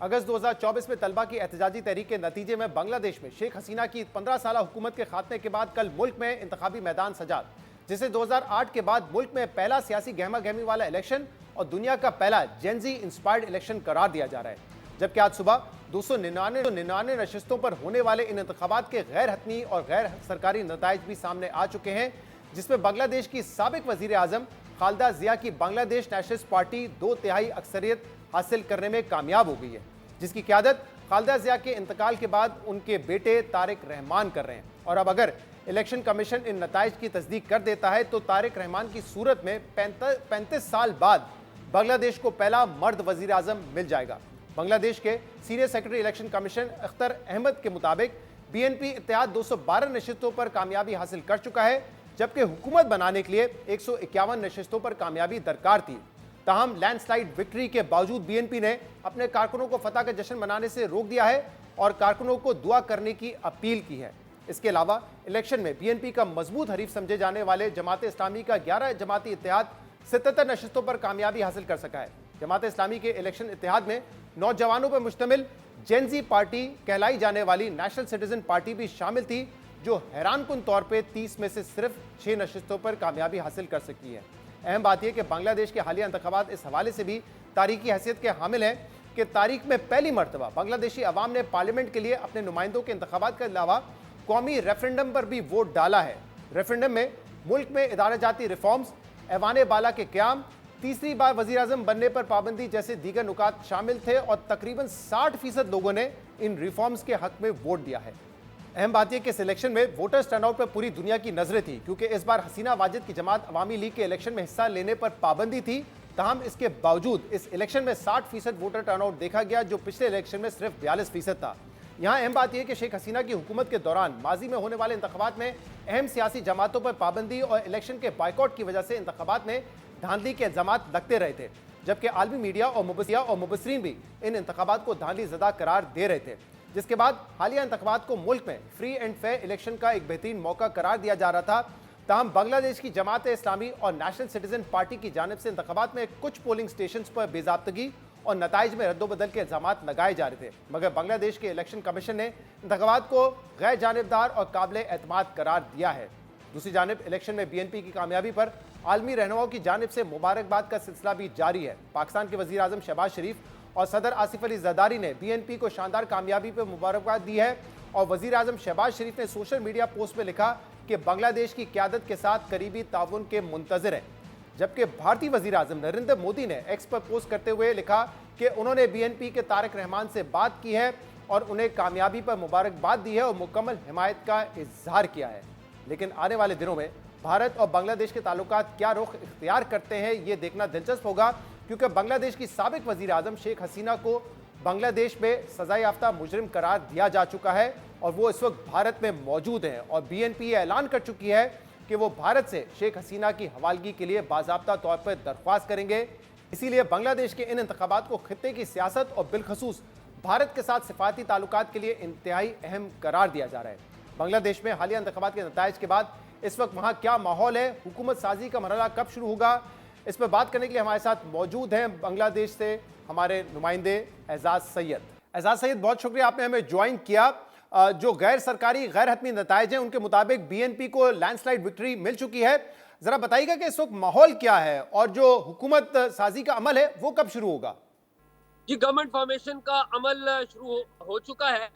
अगस्त 2024 में तलबा की एहतजाजी तहरीक के नतीजे में बांग्लादेश में शेख हसीना की 15 साल हुकूमत के खात्मे के बाद कल मुल्क में इंतखाबी मैदान सजा, जिसे 2008 के बाद मुल्क में पहला सियासी गहमा गहमी वाला इलेक्शन और दुनिया का पहला जेनजी इंस्पायर्ड इलेक्शन करार दिया जा रहा है। जबकि आज सुबह 299 नशिस्तों पर होने वाले इन इंतखाबात के गैर हतमी और गैर सरकारी नताइज भी सामने आ चुके हैं, जिसमें बांग्लादेश की साबिक वजीर आजम खालिदा जिया की बांग्लादेश नेशनलिस्ट पार्टी 2/3 अक्सरियत हासिल करने में कामयाब हो गई है, जिसकी क़यादत खालिदा जिया के इंतकाल के बाद उनके बेटे तारिक रहमान कर रहे हैं। और अब अगर इलेक्शन कमीशन इन नताइज की तस्दीक कर देता है तो तारिक रहमान की सूरत में 35 साल बाद बांग्लादेश को पहला मर्द वजीर आजम मिल जाएगा। बांग्लादेश के senior secretary election commission Akhtar Ahmed के मुताबिक बीएनपी इत्तेहाद 212 नशिस्तों पर कामयाबी हासिल कर चुका है, जबकि हुकूमत बनाने के लिए 151 नशिस्तों पर कामयाबी दरकार थी। ताहम लैंडस्लाइड विक्ट्री के बावजूद बीएनपी ने अपने कारकुनों को फतह का जश्न मनाने से रोक दिया है और कारकुनों को दुआ करने की अपील की है। इसके अलावा इलेक्शन में बीएनपी का मजबूत हरीफ समझे जाने वाले जमात इस्लामी का 11 जमाती इत्तेहाद 77 नशिस्तों पर कामयाबी हासिल कर सका है। जमात इस्लामी के इलेक्शन इत्तेहाद में नौजवानों पर मुश्तमिल जेनजी पार्टी कहलाई जाने वाली नेशनल सिटीजन पार्टी भी शामिल थी, जो हैरानकुन तौर पे 30 में से सिर्फ 6 नशिस्तों पर कामयाबी हासिल कर सकी है। अहम बात यह कि बांग्लादेश के हालिया इंतखाबात इस हवाले से भी तारीखी हैसियत के हामिल हैं कि तारीख में पहली मरतबा बांग्लादेशी अवाम ने पार्लियामेंट के लिए अपने नुमाइंदों के इंतखाबात के अलावा कौमी रेफरेंडम पर भी वोट डाला है। रेफरेंडम में मुल्क में इदारा जाती रिफॉर्म्स, ऐवान बाला के क्याम, तीसरी बार वजीर आजम बनने पर पाबंदी जैसे दीगर नुकात शामिल थे और तकरीबन 60% लोगों ने इन रिफॉर्म्स के हक में वोट दिया है। अहम बात यह कि इस इलेक्शन में वोटर्स टर्नआउट पर पूरी दुनिया की नजरें थी, क्योंकि इस बार हसीना वाजिद की जमात अवामी लीग के इलेक्शन में हिस्सा लेने पर पाबंदी थी। ताहम इसके बावजूद इस इलेक्शन में 60% वोटर टर्नआउट देखा गया, जो पिछले इलेक्शन में सिर्फ 42% था। यहाँ अहम बात यह कि शेख हसीना की हुकूमत के दौरान माजी में होने वाले इंतखाबात में अहम सियासी जमातों पर पाबंदी और इलेक्शन के बाइकआउट की वजह से इंतखाबात में धांधली के इल्जामात लगते रहे थे, जबकि आलमी मीडिया और मुबसरीन भी इन इंतखाबात को धांधली ज़दा करार दे रहे थे। जिसके बाद हालिया इंतखाबात को मुल्क में फ्री एंड फेयर इलेक्शन का एक बेहतरीन मौका करार दिया जा रहा था। ताहम बांग्लादेश की जमात इस्लामी और नेशनल सिटीजन पार्टी की जानिब से इंतखाबात में कुछ पोलिंग स्टेशन पर बेज़ाब्तगी और नताइज में रद्दोबदल के इल्जामात लगाए जा रहे थे, मगर बांग्लादेश के इलेक्शन कमीशन ने इंतखाबात को गैर जानिबदार और काबिल एतमाद करार दिया है। दूसरी जानिब इलेक्शन में बीएनपी की कामयाबी पर आलमी रहनुमाओं की जानिब से मुबारकबाद का सिलसिला भी जारी है। पाकिस्तान के वज़ीर आज़म शहबाज शरीफ और सदर आसिफ अली जरदारी ने बीएनपी को शानदार कामयाबी पर मुबारकबाद दी है और वज़ीर आज़म शहबाज शरीफ ने सोशल मीडिया पोस्ट में लिखा कि बांग्लादेश की क़यादत के साथ करीबी ताउन के मुंतज़िर हैं। जबकि भारतीय वज़ीर आज़म नरेंद्र मोदी ने एक्स पर पोस्ट करते हुए लिखा कि उन्होंने बीएनपी के तारिक रहमान से बात की है और उन्हें कामयाबी पर मुबारकबाद दी है और मुकम्मल हिमायत का इजहार किया है। लेकिन आने वाले दिनों में भारत और बांग्लादेश के ताल्लुकात क्या रुख इख्तियार करते हैं, ये देखना दिलचस्प होगा, क्योंकि बांग्लादेश की साबिक वज़ीर आज़म शेख हसीना को बांग्लादेश में सज़ा याफ्ता मुजरिम करार दिया जा चुका है और वो इस वक्त भारत में मौजूद हैं और बीएनपी ऐलान कर चुकी है कि वो भारत से शेख हसीना की हवालगी के लिए बाज़ाब्ता तौर पर दरख्वास्त करेंगे। इसीलिए बांग्लादेश के इन इंतखाबात को खित्ते की सियासत और बिलखसूस भारत के साथ सिफाती ताल्लुकात के लिए इंतहाई अहम करार दिया जा रहा है। बांग्लादेश में हालिया इंतखाबात के नताइज के बाद इस वक्त वहाँ क्या माहौल है, हुकूमत साजी का मरहला कब शुरू होगा, इस पर बात करने के लिए हमारे साथ मौजूद हैं बांग्लादेश से हमारे नुमाइंदे एजाज सैयद। एजाज सैयद, बहुत शुक्रिया आपने हमें ज्वाइन किया। जो गैर सरकारी गैर हतमी नताइज हैं उनके मुताबिक बीएनपी को लैंडस्लाइड विक्ट्री मिल चुकी है। जरा बताइएगा कि इस वक्त माहौल क्या है और जो हुकूमत साजी का अमल है वो कब शुरू होगा? जी, गवर्नमेंट फॉर्मेशन का अमल शुरू हो चुका है।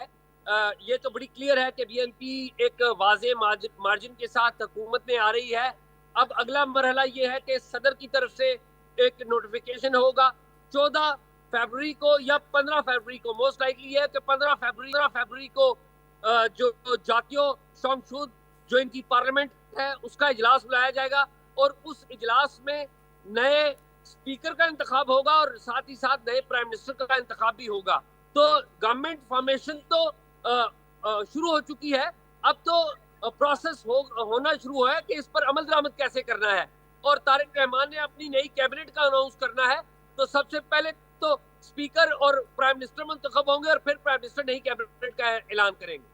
ये तो बड़ी क्लियर है कि बीएनपी एक वाज़े मार्जिन के साथ हुकूमत में आ रही है। अब अगला मरहला ये है कि सदर की तरफ से एक नोटिफिकेशन होगा 14 फरवरी को या 15 फरवरी को। मोस्ट लाइकली है कि 15 फरवरी को जो जातीय शौमशूद जो इनकी पार्लियामेंट है उसका इजलास बुलाया जाएगा और उस इजलास में नए स्पीकर का इंतखाब होगा और साथ ही साथ नए प्राइम मिनिस्टर का इंतखाब भी होगा। तो गवर्नमेंट फॉर्मेशन तो शुरू हो चुकी है। अब तो प्रोसेस होना शुरू है कि इस पर अमल दरामद कैसे करना है और तारिक रहमान ने अपनी नई कैबिनेट का अनाउंस करना है। तो सबसे पहले तो स्पीकर और प्राइम मिनिस्टर मुंतखब होंगे और फिर प्राइम मिनिस्टर नई कैबिनेट का ऐलान करेंगे।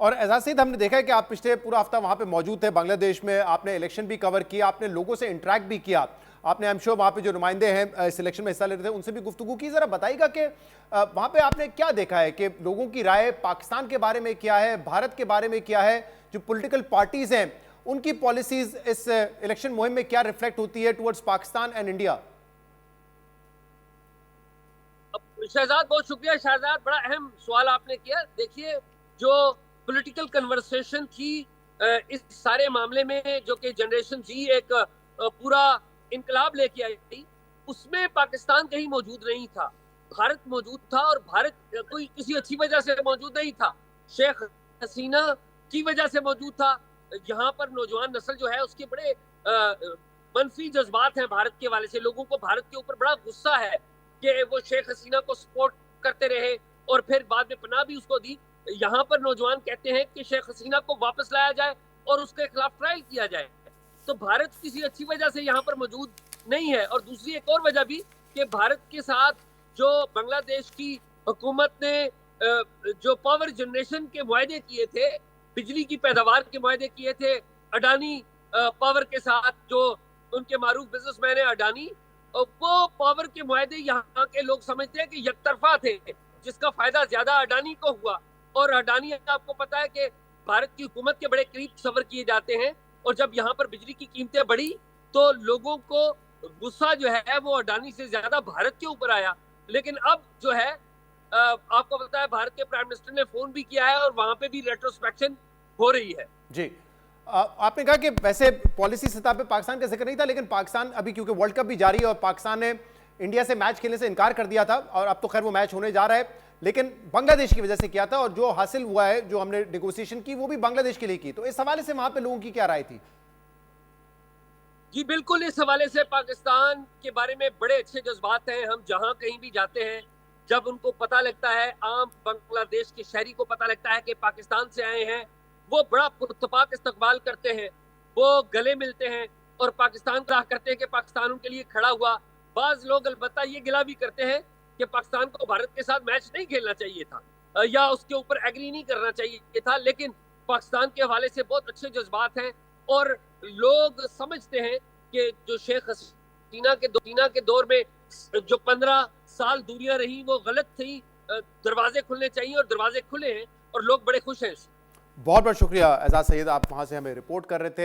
और एजाज सईद, हमने देखा है कि आप पिछले पूरा हफ्ता वहां पे मौजूद थे बांग्लादेश में, आपने इलेक्शन भी कवर किया, आपने लोगों से इंटरेक्ट भी किया। आपने आई एम श्योर वहाँ पे जो नुमाइंदे हैं इस इलेक्शन में हिस्सा ले रहे थे उनसे भी गुफ्तगू की। ज़रा बताइएगा कि वहाँ पे आपने क्या देखा है कि लोगों की राय पाकिस्तान के बारे में क्या है, भारत के बारे में क्या है, जो पॉलिटिकल पार्टीज हैं उनकी पॉलिसीज इस इलेक्शन मुहिम में क्या रिफ्लेक्ट होती है towards Pakistan and India? Shahzad, बहुत शुक्रिया शहजाद, बड़ा अहम सवाल आपने किया। देखिए, जो पॉलिटिकल कन्वर्सेशन थी इस सारे मामले में, जो कि जनरेशन जी एक पूरा इनकलाब लेके आई थी, उसमें पाकिस्तान कहीं मौजूद नहीं था, भारत मौजूद था। और भारत कोई किसी अच्छी वजह से मौजूद नहीं था, शेख हसीना की वजह से मौजूद था। यहाँ पर नौजवान नस्ल जो है उसके बड़े मनफी जज्बात हैं भारत के हवाले से। लोगों को भारत के ऊपर बड़ा गुस्सा है कि वो शेख हसीना को सपोर्ट करते रहे और फिर बाद में पनाह भी उसको दी। यहाँ पर नौजवान कहते हैं कि शेख हसीना को वापस लाया जाए और उसके खिलाफ ट्रायल किया जाए। तो भारत किसी अच्छी वजह से यहाँ पर मौजूद नहीं है। और दूसरी एक और वजह भी कि भारत के साथ जो बांग्लादेश की हुकूमत ने जो पावर जनरेशन के मुआहदे किए थे, बिजली की पैदावार के मुआहदे किए थे अडानी पावर के साथ, जो उनके मारूफ बिजनेसमैन है अडानी, वो पावर के मुआहदे यहाँ के लोग समझते हैं कि यकतरफा थे, जिसका फायदा ज्यादा अडानी को हुआ। और अडानी, आपको पता है कि भारत की हुकूमत के बड़े करीब सफर किए जाते हैं। और जब यहाँ पर बिजली की कीमतें बढ़ी तो लोगों को गुस्सा जो है वो अडानी से ज्यादा भारत के ऊपर आया। लेकिन अब जो है आपको पता है भारत के प्राइम मिनिस्टर ने फोन भी किया है और वहां पे भी रेट्रोस्पेक्शन हो रही है। जी, आपने कहा कि वैसे पॉलिसी सतह पे पाकिस्तान का जिक्र नहीं था, लेकिन पाकिस्तान अभी क्योंकि वर्ल्ड कप भी जारी है और पाकिस्तान ने इंडिया से मैच खेलने से इनकार कर दिया था और अब तो खैर वो मैच होने जा रहा है, लेकिन बांग्लादेश की वजह से किया था और जो हासिल हुआ है, जो हमने नेगोशिएशन की, वो भी बांग्लादेश के लिए की। तो इस हवाले से वहां पे लोगों की क्या राय थी? जी बिल्कुल, इस हवाले से पाकिस्तान के बारे में बड़े अच्छे जज्बात हैं। हम जहां कहीं भी जाते हैं, जब उनको पता लगता है, आम बांग्लादेश के शहरी को पता लगता है कि पाकिस्तान से आए हैं, वो बड़ा पुरतपाक इस्तकबाल करते हैं, वो गले मिलते हैं और पाकिस्तान का करते हैं कि पाकिस्तान उनके लिए खड़ा हुआ। बाज लोग अलबत्ता ये गिला भी करते हैं कि पाकिस्तान को भारत के साथ मैच नहीं खेलना चाहिए था या उसके ऊपर एग्री नहीं करना चाहिए था। लेकिन पाकिस्तान के हवाले से बहुत अच्छे जज्बात हैं और लोग समझते हैं कि जो शेख हसीना के दौर में जो 15 साल दूरियां रही वो गलत थी, दरवाजे खुलने चाहिए और दरवाजे खुले हैं और लोग बड़े खुश हैं। बहुत बहुत शुक्रिया एजाज सईद, आप वहां से हमें रिपोर्ट कर रहे थे।